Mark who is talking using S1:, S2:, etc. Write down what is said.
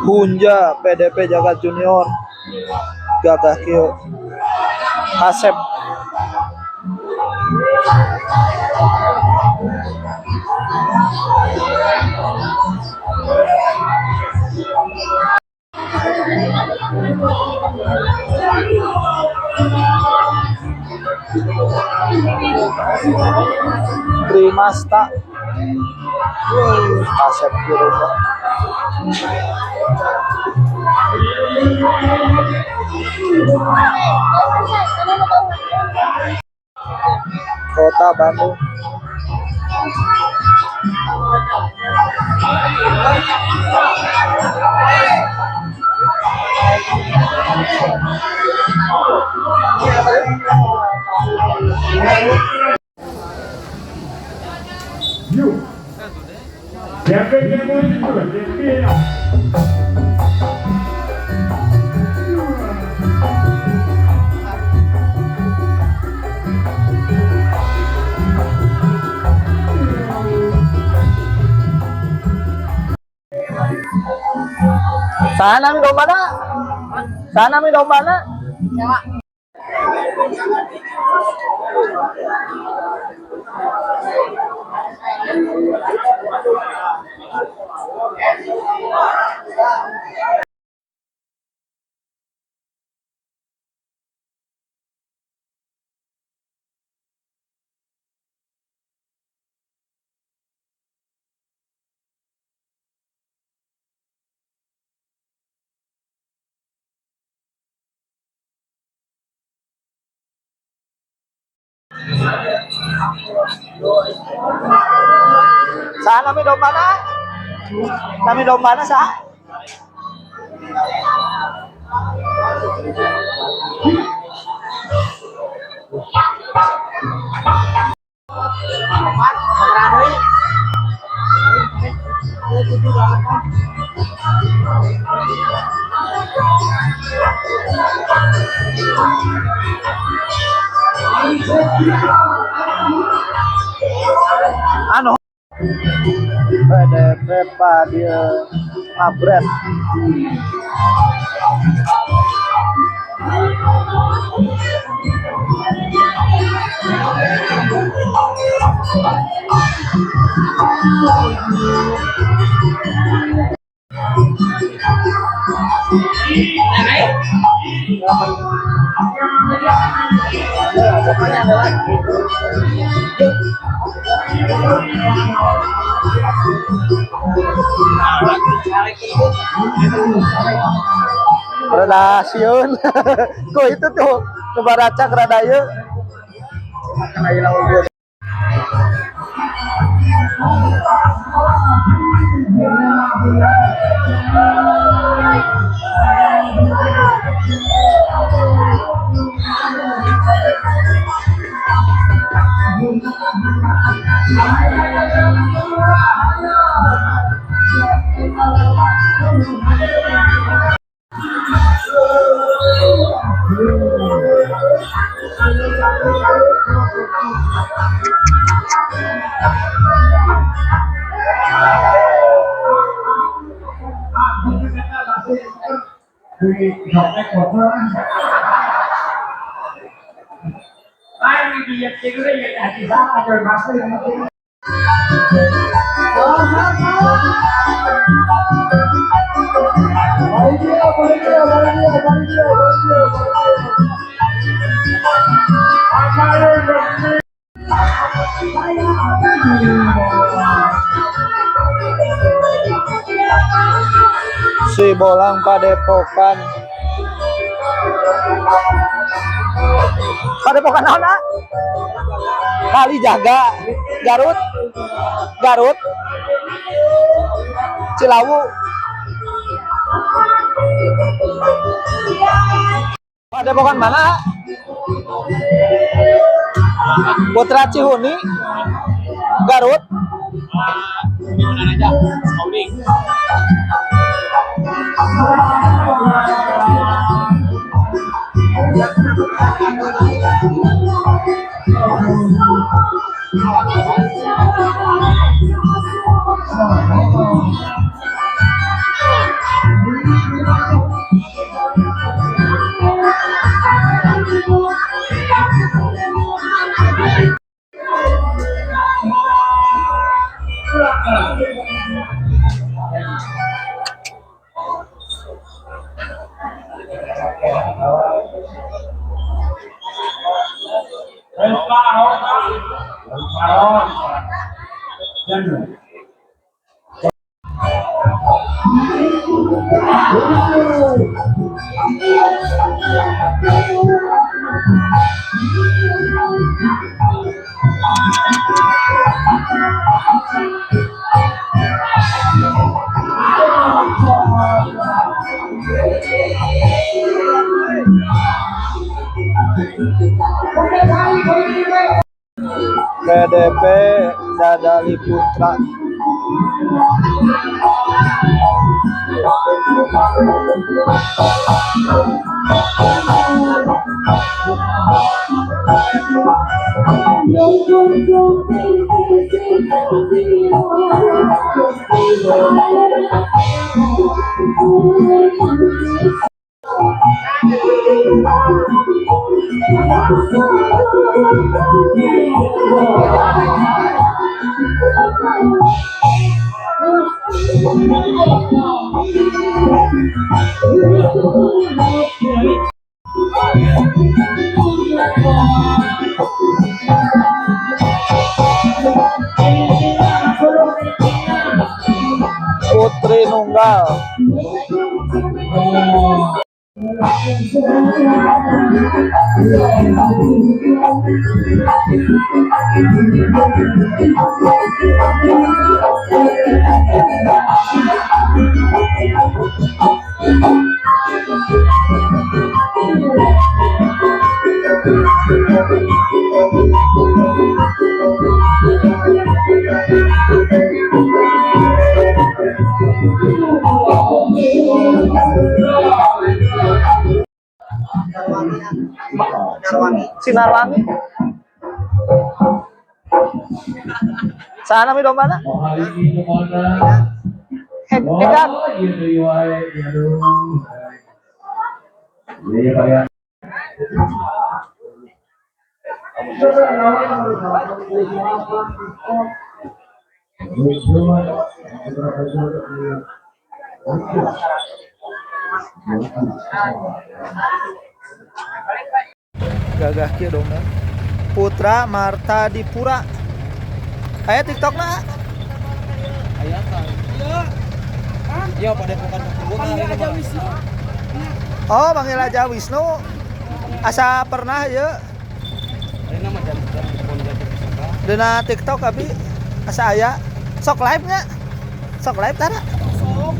S1: Hunja PDP Jagat Junior gagah kieu Asep Primasta Asep Kiruba Kota Bandung sana mi domba na? Sana mi domba na? Saan kami domba na? Kami domba na sa? Ano? PDP Padia Mabret Relasiun kok itu tuh kebaracak radaya si bolang Padepokan naon ah? Kali Jaga Garut Cilawu Padepokan mana? Putra Cihuni Garut PDP Dadali Putra. Putri Nunggal. Sinarwangi. Sana mi domba na? Hegan. Gagah kieu dong. Putra Marta Dipura. Aya TikTok na?
S2: Aya kan. Iya pada bukan aja Wisnu.
S1: Oh, panggil aja Wisnu. Asa pernah ya?
S2: Ayeuna mah jam
S1: Dina TikTok abi asa aya. Sok live nya? Sok live tara?
S2: sok.